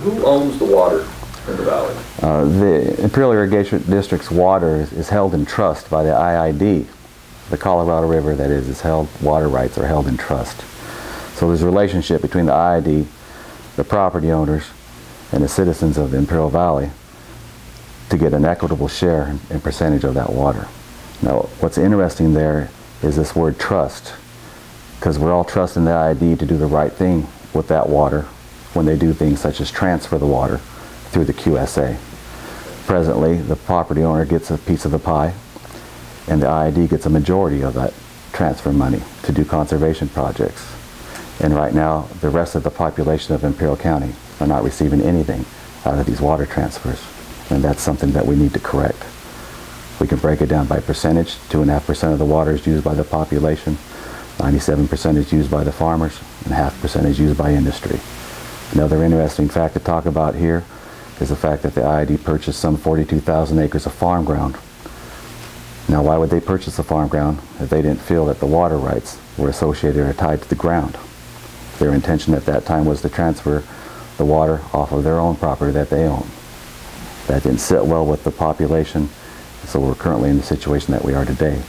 Who owns the water in the valley? The Imperial Irrigation District's water is held in trust by the IID. The Colorado River, that is held, water rights are held in trust. So there's a relationship between the IID, the property owners, and the citizens of the Imperial Valley to get an equitable share and percentage of that water. Now, what's interesting there is this word trust, because we're all trusting the IID to do the right thing with that water when they do things such as transfer the water through the QSA. Presently, the property owner gets a piece of the pie, and the IID gets a majority of that transfer money to do conservation projects. And right now, the rest of the population of Imperial County are not receiving anything out of these water transfers. And that's something that we need to correct. We can break it down by percentage. 2.5% of the water is used by the population, 97% is used by the farmers, and 0.5% is used by industry. Another interesting fact to talk about here is the fact that the IID purchased some 42,000 acres of farm ground. Now, why would they purchase the farm ground if they didn't feel that the water rights were associated or tied to the ground? Their intention at that time was to transfer the water off of their own property that they own. That didn't sit well with the population, so we're currently in the situation that we are today.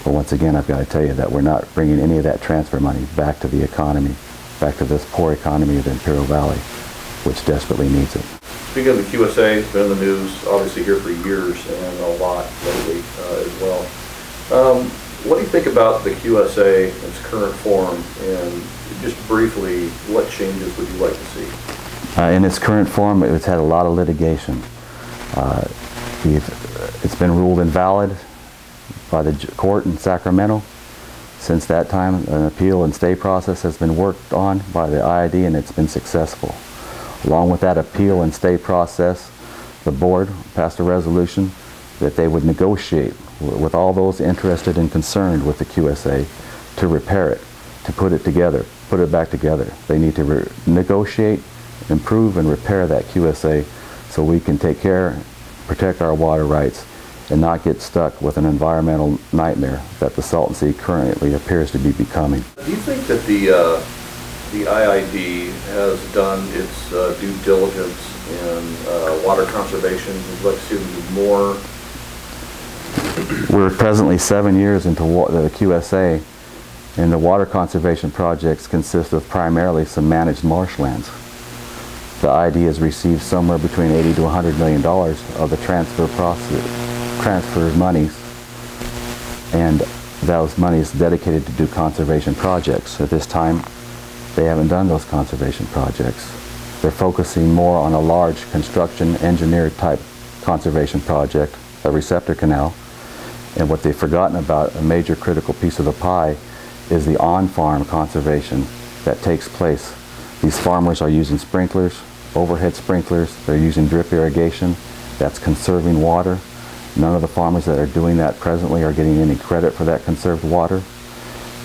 But once again, I've got to tell you that we're not bringing any of that transfer money back to the economy, back to this poor economy of the Imperial Valley, which desperately needs it. Speaking of the QSA, it's been in the news, obviously here for years and a lot lately as well. What do you think about the QSA in its current form, and just briefly, what changes would you like to see? In its current form, it's had a lot of litigation. It's been ruled invalid by the court in Sacramento. Since that time, an appeal and stay process has been worked on by the IID, and it's been successful. Along with that appeal and stay process, the board passed a resolution that they would negotiate with all those interested and concerned with the QSA to repair it, to put it together, put it back together. They need to negotiate, improve, and repair that QSA so we can take care, protect our water rights, and not get stuck with an environmental nightmare that the Salton Sea currently appears to be becoming. Do you think that the IID has done its due diligence in water conservation? Would you like to see them do more? We're presently 7 years into the QSA, and the water conservation projects consist of primarily some managed marshlands. The IID has received somewhere between $80 to $100 million of the transfer monies, and those monies dedicated to do conservation projects. At this time, they haven't done those conservation projects. They're focusing more on a large construction engineered type conservation project, a receptor canal, and what they've forgotten about, a major critical piece of the pie, is the on-farm conservation that takes place. These farmers are using sprinklers, overhead sprinklers, they're using drip irrigation, that's conserving water. None of the farmers that are doing that presently are getting any credit for that conserved water.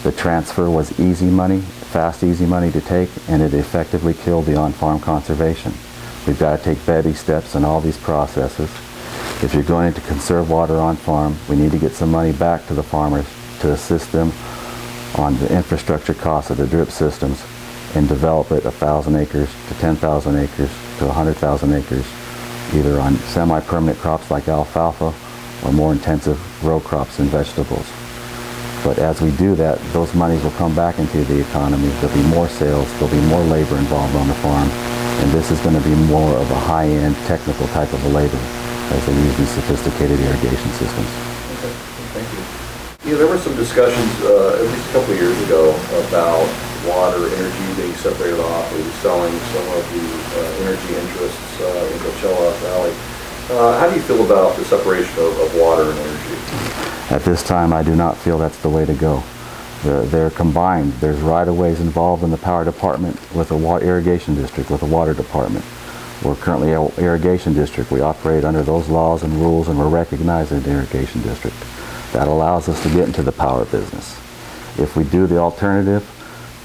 The transfer was easy money, fast, easy money to take, and it effectively killed the on-farm conservation. We've got to take baby steps in all these processes. If you're going to conserve water on farm, we need to get some money back to the farmers to assist them on the infrastructure costs of the drip systems and develop it 1,000 acres to 10,000 acres to 100,000 acres, either on semi-permanent crops like alfalfa or more intensive row crops and vegetables. But as we do that, those monies will come back into the economy. There'll be more sales, there'll be more labor involved on the farm, and this is going to be more of a high-end technical type of a labor as they use these sophisticated irrigation systems. Okay, thank you. Yeah, there were some discussions at least a couple of years ago about water, energy being separated off, or selling some of the energy interests in Coachella Valley. How do you feel about the separation of water and energy? At this time, I do not feel that's the way to go. They're combined. There's right-of-ways involved in the power department with the irrigation district, with the water department. We're currently an irrigation district. We operate under those laws and rules, and we're recognized as an irrigation district. That allows us to get into the power business. If we do the alternative,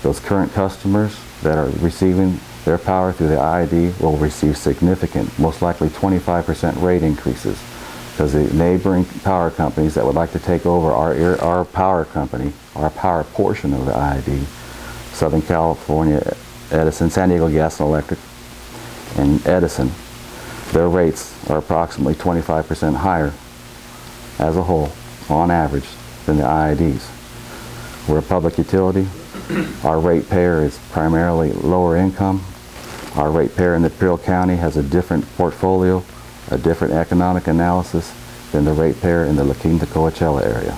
those current customers that are receiving their power through the IID will receive significant, most likely 25% rate increases, because the neighboring power companies that would like to take over our power company, our power portion of the IID, Southern California Edison, San Diego Gas and Electric, and Edison, their rates are approximately 25% higher as a whole, on average, than the IIDs. We're a public utility. Our ratepayer is primarily lower income. Our ratepayer in the Imperial County has a different portfolio, a different economic analysis than the ratepayer in the La Quinta-Coachella area.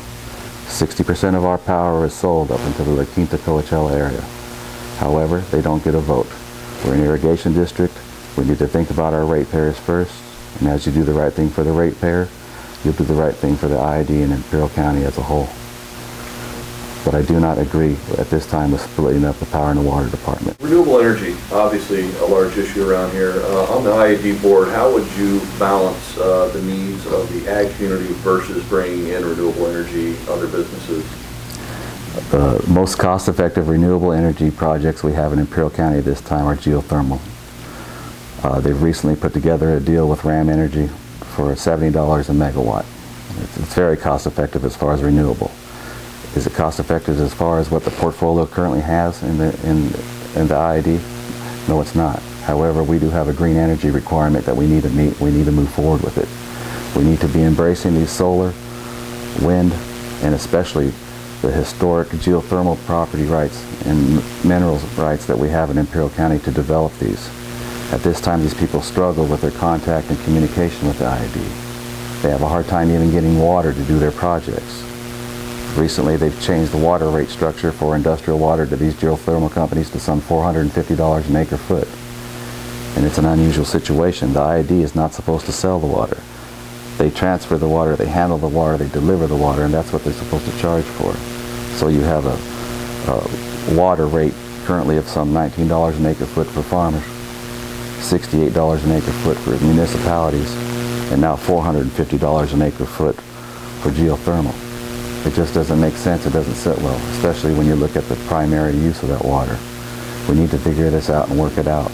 60% of our power is sold up into the La Quinta-Coachella area. However, they don't get a vote. We're an irrigation district. We need to think about our ratepayers first, and as you do the right thing for the ratepayer, you'll do the right thing for the IID and Imperial County as a whole. But I do not agree at this time with splitting up the power and the water department. Renewable energy, obviously a large issue around here. On the IID board, how would you balance the needs of the ag community versus bringing in renewable energy, other businesses? The most cost-effective renewable energy projects we have in Imperial County at this time are geothermal. They've recently put together a deal with Ram Energy for $70 a megawatt. It's very cost-effective as far as renewable. Is it cost-effective as far as what the portfolio currently has in the IID? No, it's not. However, we do have a green energy requirement that we need to meet. We need to move forward with it. We need to be embracing these solar, wind, and especially the historic geothermal property rights and minerals rights that we have in Imperial County to develop these. At this time, these people struggle with their contact and communication with the IID. They have a hard time even getting water to do their projects. Recently, they've changed the water rate structure for industrial water to these geothermal companies to some $450 an acre foot. And it's an unusual situation. The IID is not supposed to sell the water. They transfer the water, they handle the water, they deliver the water, and that's what they're supposed to charge for. So you have a water rate currently of some $19 an acre foot for farmers, $68 an acre foot for municipalities, and now $450 an acre foot for geothermal. It just doesn't make sense. It doesn't sit well, especially when you look at the primary use of that water. We need to figure this out and work it out.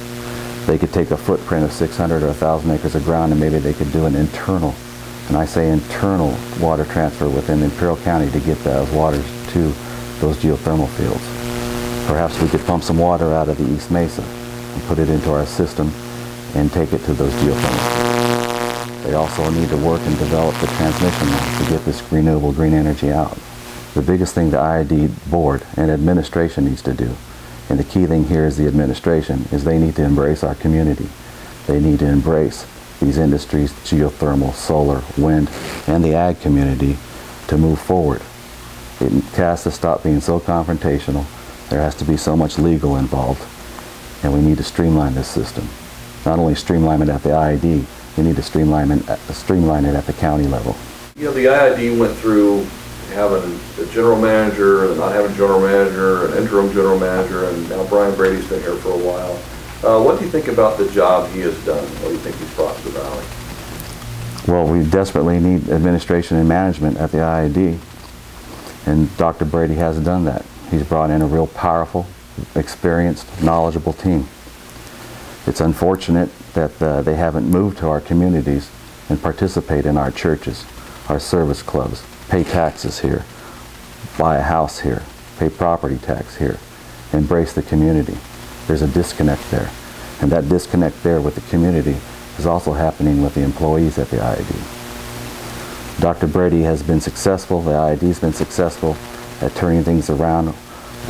They could take a footprint of 600 or 1,000 acres of ground, and maybe they could do an internal, and I say internal, water transfer within Imperial County to get those waters to those geothermal fields. Perhaps we could pump some water out of the East Mesa and put it into our system and take it to those geothermal fields. They also need to work and develop the transmission lines to get this renewable green energy out. The biggest thing the IID board and administration needs to do, and the key thing here is the administration, is they need to embrace our community. They need to embrace these industries, geothermal, solar, wind, and the ag community to move forward. It has to stop being so confrontational. There has to be so much legal involved, and we need to streamline this system. Not only streamline it at the IID, we need to streamline it at the county level. You know, the IID went through having a general manager, and not having a general manager, an interim general manager, and now Brian Brady's been here for a while. What do you think about the job he has done? What do you think he's brought to the valley? Well, we desperately need administration and management at the IID, and Dr. Brady has done that. He's brought in a real powerful, experienced, knowledgeable team. It's unfortunate that they haven't moved to our communities and participate in our churches, our service clubs, pay taxes here, buy a house here, pay property tax here, embrace the community. There's a disconnect there. And that disconnect there with the community is also happening with the employees at the IID. Dr. Brady has been successful, the IID's been successful at turning things around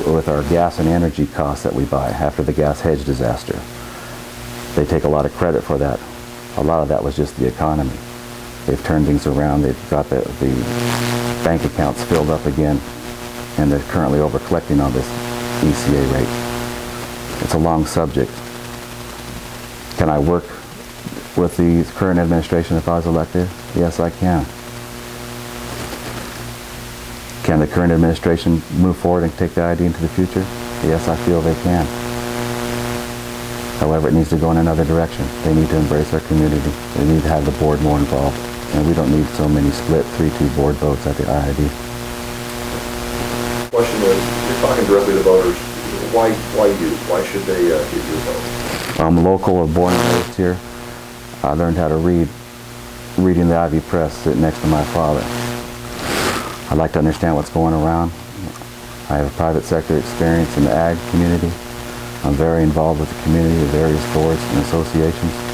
with our gas and energy costs that we buy after the gas hedge disaster. They take a lot of credit for that. A lot of that was just the economy. They've turned things around, they've got the bank accounts filled up again, and they're currently over collecting on this ECA rate. It's a long subject. Can I work with the current administration if I was elected? Yes, I can. Can the current administration move forward and take the IID into the future? Yes, I feel they can. However, it needs to go in another direction. They need to embrace our community. They need to have the board more involved. And we don't need so many split 3-2 board votes at the IID. Question is, you're talking directly to voters. Why you? Why should they give you a vote? I'm local or born and raised here. I learned how to read, reading the Ivy Press, sitting next to my father. I like to understand what's going around. I have a private sector experience in the ag community. I'm very involved with the community, the various boards and associations.